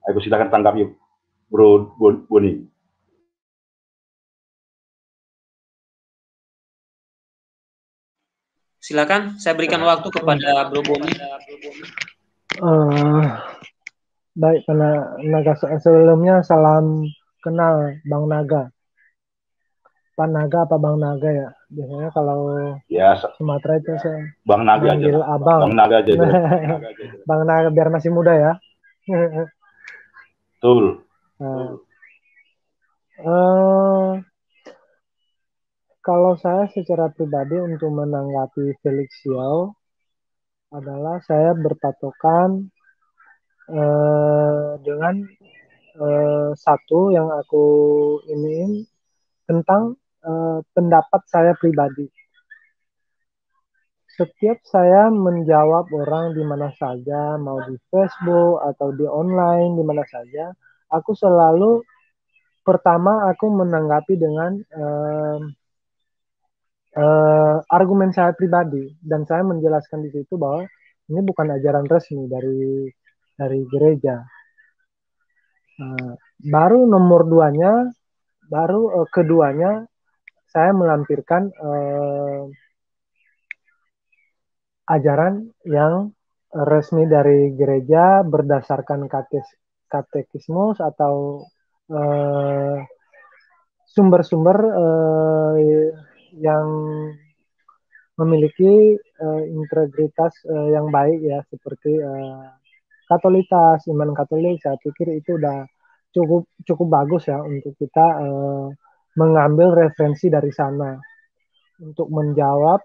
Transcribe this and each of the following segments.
Aku silakan tanggapi, Bro Boni. Silakan, saya berikan waktu kepada Bro Boni. Baik, Naga, sebelumnya salam kenal Bang Naga. Pak Naga apa Bang Naga ya? Biasanya kalau ya, Sumatera itu saya Bang Naga manggil aja. Abang. Bang Naga aja. Bang Naga biar masih muda ya. Betul. Kalau saya secara pribadi untuk menanggapi Felix Xiao adalah saya berpatokan dengan satu yang aku iniin tentang pendapat saya pribadi. Setiap saya menjawab orang di mana saja, mau di Facebook atau di online, di mana saja, aku selalu pertama aku menanggapi dengan argumen saya pribadi, dan saya menjelaskan di situ bahwa ini bukan ajaran resmi dari gereja. Baru nomor keduanya saya melampirkan ajaran yang resmi dari gereja berdasarkan katekismus atau sumber-sumber yang memiliki integritas yang baik ya, seperti Katolitas, iman Katolik. Saya pikir itu udah cukup bagus ya untuk kita mengambil referensi dari sana untuk menjawab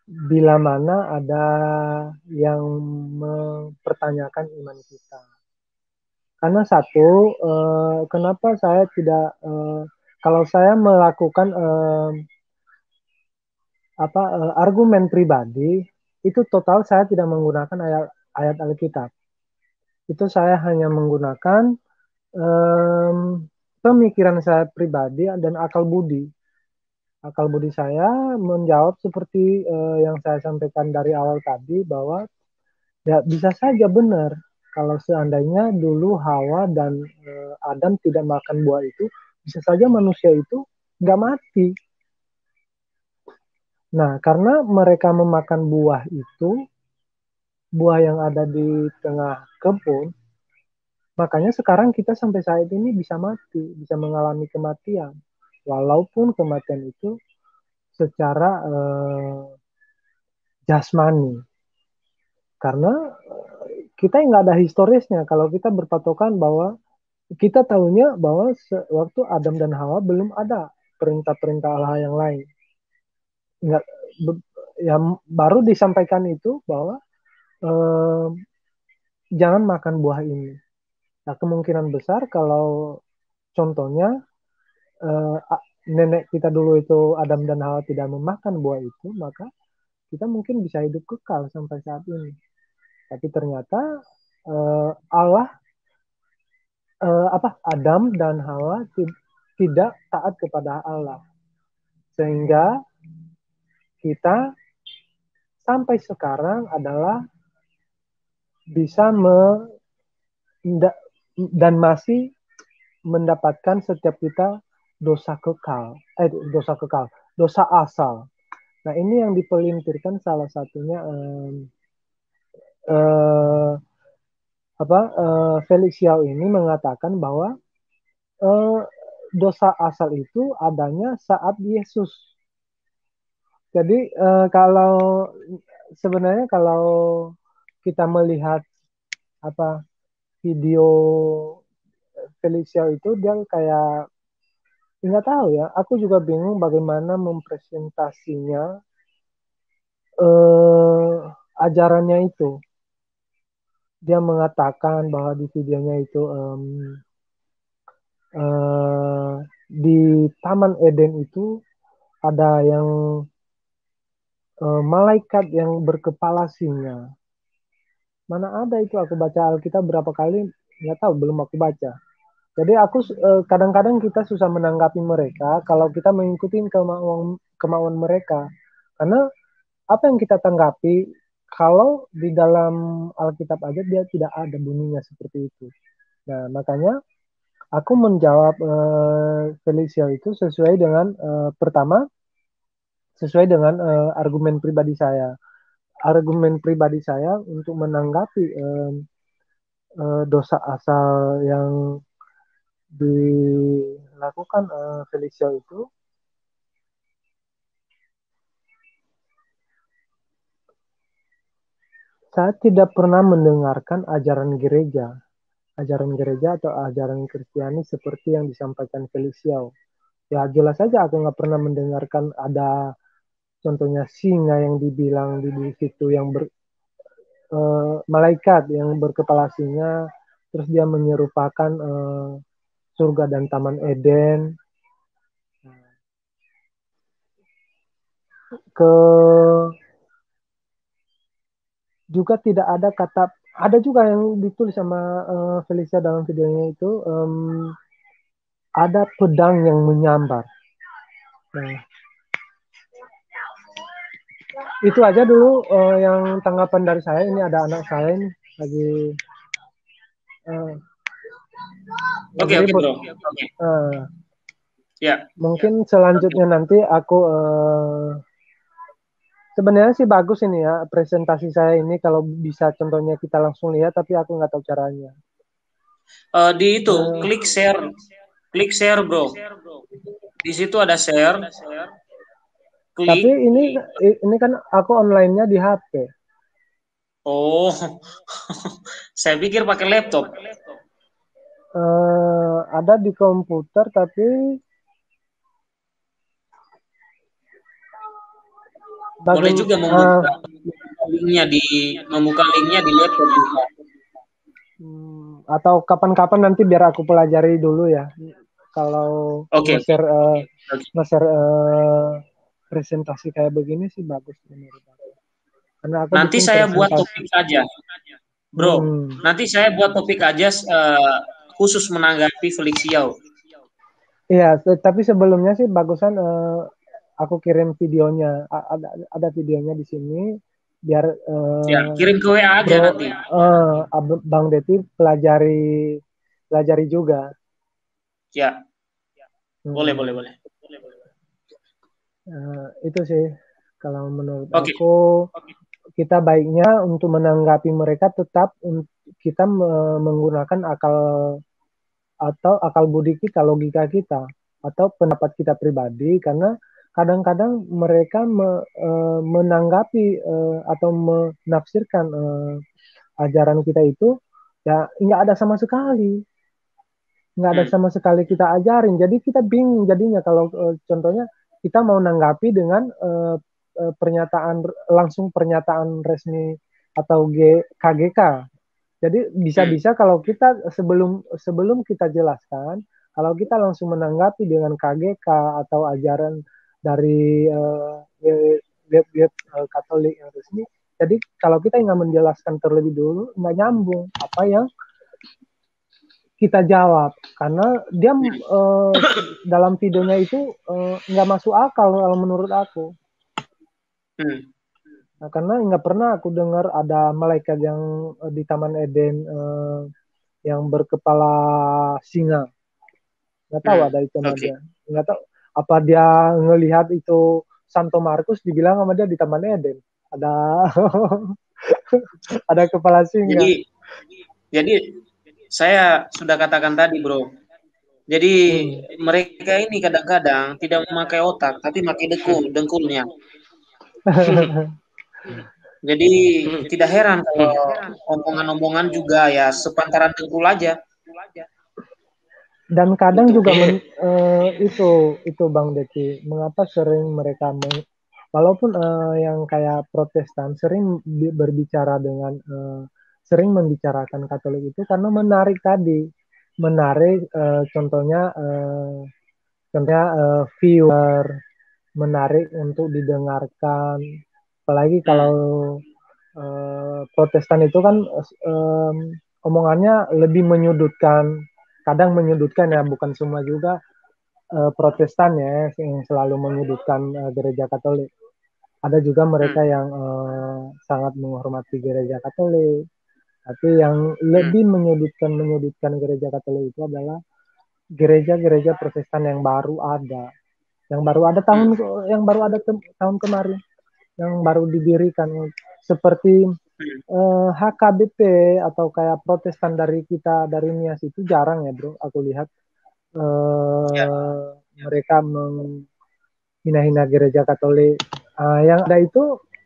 bila mana ada yang mempertanyakan iman kita. Karena satu, kenapa saya tidak, kalau saya melakukan argumen pribadi, itu total saya tidak menggunakan ayat Alkitab. Itu saya hanya menggunakan pemikiran saya pribadi dan akal budi. Akal budi saya menjawab seperti yang saya sampaikan dari awal tadi, bahwa ya bisa saja benar kalau seandainya dulu Hawa dan Adam tidak makan buah itu, bisa saja manusia itu nggak mati. Nah, karena mereka memakan buah itu, buah yang ada di tengah kebun, makanya sekarang kita sampai saat ini bisa mati, bisa mengalami kematian. Walaupun kematian itu secara jasmani. Karena kita nggak ada historisnya. Kalau kita berpatokan bahwa kita tahunya bahwa waktu Adam dan Hawa belum ada perintah-perintah Allah yang lain. Nggak, ya baru disampaikan itu bahwa jangan makan buah ini. Nah, kemungkinan besar kalau contohnya nenek kita dulu itu Adam dan Hawa tidak memakan buah itu, maka kita mungkin bisa hidup kekal sampai saat ini. Tapi ternyata Allah Adam dan Hawa tidak taat kepada Allah, sehingga kita sampai sekarang adalah bisa dan masih mendapatkan setiap kita dosa asal. Nah, ini yang dipelintirkan salah satunya Felix Xiao ini mengatakan bahwa dosa asal itu adanya saat Yesus. Jadi sebenarnya kalau kita melihat video Felix Xiao itu, dia kayak nggak tahu ya. Aku juga bingung bagaimana mempresentasinya ajarannya itu. Dia mengatakan bahwa di videonya itu di Taman Eden itu ada yang malaikat yang berkepala singa. Mana ada itu, aku baca Alkitab berapa kali, nggak tahu, belum aku baca. Jadi aku kadang-kadang kita susah menanggapi mereka kalau kita mengikuti kemauan mereka. Karena apa yang kita tanggapi kalau di dalam Alkitab aja dia tidak ada bunyinya seperti itu. Nah, makanya aku menjawab Felicia itu sesuai dengan pertama sesuai dengan argumen pribadi saya. Argumen pribadi saya untuk menanggapi dosa asal yang dilakukan Felicia itu, saya tidak pernah mendengarkan ajaran gereja atau ajaran Kristiani seperti yang disampaikan Felicia. Ya jelas saja aku nggak pernah mendengarkan ada contohnya singa yang dibilang di situ yang malaikat yang berkepala singa, terus dia menyerupakan surga dan Taman Eden. Juga tidak ada kata, ada juga yang ditulis sama Felicia dalam videonya itu, ada pedang yang menyambar. Nah, itu aja dulu yang tanggapan dari saya. Ini ada anak saya ini lagi Oke, ribut. bro. Ya. Mungkin selanjutnya nanti aku sebenarnya sih bagus ini ya presentasi saya ini kalau bisa contohnya kita langsung lihat, tapi aku nggak tahu caranya. Di itu klik share bro. Di situ ada share. Klik. Tapi ini kan aku online-nya di HP. Oh, saya pikir pakai laptop. Ada di komputer tapi boleh juga membuka linknya di laptop juga. Atau kapan-kapan nanti biar aku pelajari dulu ya. Kalau nge-share presentasi kayak begini sih bagus menurut aku. Karena aku nanti saya buat topik aja, bro. Nanti saya buat topik aja khusus menanggapi Felicia. Iya, tapi sebelumnya sih bagusan aku kirim videonya. Ada videonya di sini biar ya, kirim ke WA aja nanti. Bang Deti pelajari juga. Ya. Boleh. Itu sih kalau menurut aku. Kita baiknya untuk menanggapi mereka tetap kita menggunakan akal budi kita, logika kita, atau pendapat kita pribadi, karena kadang-kadang mereka menanggapi atau menafsirkan ajaran kita itu ya nggak ada sama sekali. Nggak ada sama sekali kita ajarin. Jadi kita bingung jadinya kalau contohnya kita mau nanggapi dengan pernyataan resmi atau KGK. Jadi bisa-bisa kalau kita sebelum kita jelaskan, kalau kita langsung menanggapi dengan KGK atau ajaran dari web Katolik yang resmi, jadi kalau kita nggak menjelaskan terlebih dulu, nggak nyambung apa yang kita jawab, karena dia dalam videonya itu nggak masuk akal kalau menurut aku. Nah, karena nggak pernah aku dengar ada malaikat yang di Taman Eden yang berkepala singa. Nggak tahu ada itu sama dia. Nggak tahu apa dia ngelihat itu Santo Markus dibilang sama dia di Taman Eden ada ada kepala singa. Jadi saya sudah katakan tadi, bro. Jadi mereka ini kadang-kadang tidak memakai otak, tapi pakai dengkulnya. Jadi tidak heran kalau omongan-omongan juga ya sepantaran dengkul aja. Dan kadang juga itu Bang Deki, mengapa sering mereka walaupun yang kayak Protestan sering berbicara dengan sering membicarakan Katolik itu karena menarik contohnya viewer, menarik untuk didengarkan, apalagi kalau Protestan itu kan omongannya lebih menyudutkan, kadang menyudutkan ya, bukan semua juga Protestan ya yang selalu menyudutkan gereja Katolik. Ada juga mereka yang sangat menghormati gereja Katolik. Tapi yang lebih menyudutkan gereja Katolik itu adalah gereja-gereja Protestan yang baru ada. Yang baru ada tahun kemarin, yang baru didirikan seperti HKBP atau kayak Protestan dari kita dari Nias itu jarang ya bro, aku lihat mereka menghina-hina gereja Katolik. Yang ada itu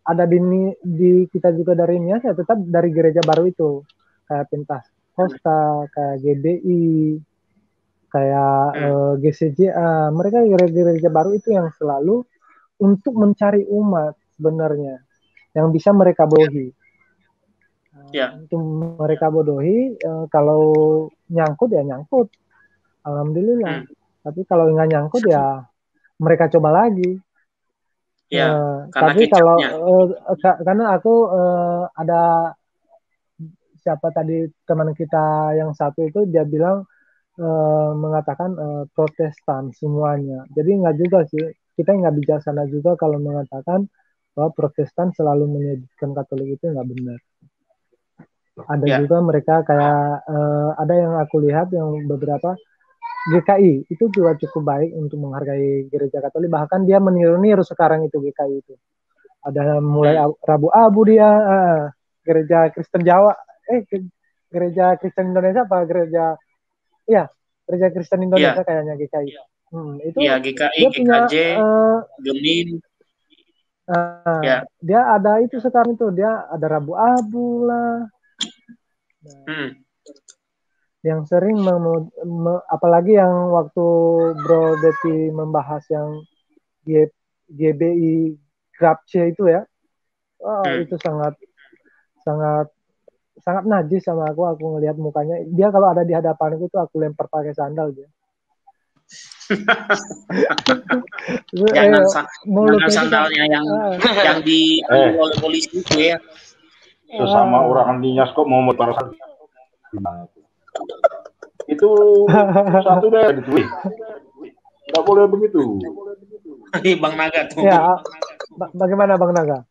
ada di kita juga dari Nias ya, tetap dari gereja baru itu kayak Pentas Costa, kayak GBI, kayak GCJA. Mereka gereja baru itu yang selalu untuk mencari umat sebenarnya yang bisa mereka bodohi. Untuk mereka bodohi, kalau nyangkut ya nyangkut, alhamdulillah. Tapi kalau nggak nyangkut ya mereka coba lagi. Tapi kalau karena aku ada siapa tadi teman kita yang satu itu dia bilang mengatakan Protestan semuanya. Jadi nggak juga sih, kita nggak bijaksana juga kalau mengatakan bahwa Protestan selalu menyudutkan Katolik, itu nggak benar. Ada juga mereka kayak ada yang aku lihat yang beberapa GKI itu juga cukup baik untuk menghargai gereja Katolik, bahkan dia meniru-niru sekarang itu GKI itu. Ada mulai Rabu Abu dia gereja Kristen Jawa, gereja Kristen Indonesia apa gereja Kristen Indonesia kayaknya GKI. Itu GKI, dia punya GKJ, Gemin. Dia ada itu sekarang itu, dia ada Rabu Abu lah. Yang sering apalagi yang waktu Bro Deti membahas yang GBI Grabce itu ya, itu sangat najis sama aku ngelihat mukanya. Dia kalau ada di hadapanku tuh aku lempar pakai sandal dia. Jangan sandalnya yang diambil oleh polisi itu ya. Sesama orang Nias kok mau motor itu satu deh gitu. Nggak boleh begitu. Ini Bang Naga tuh. Ya, bagaimana Bang Naga?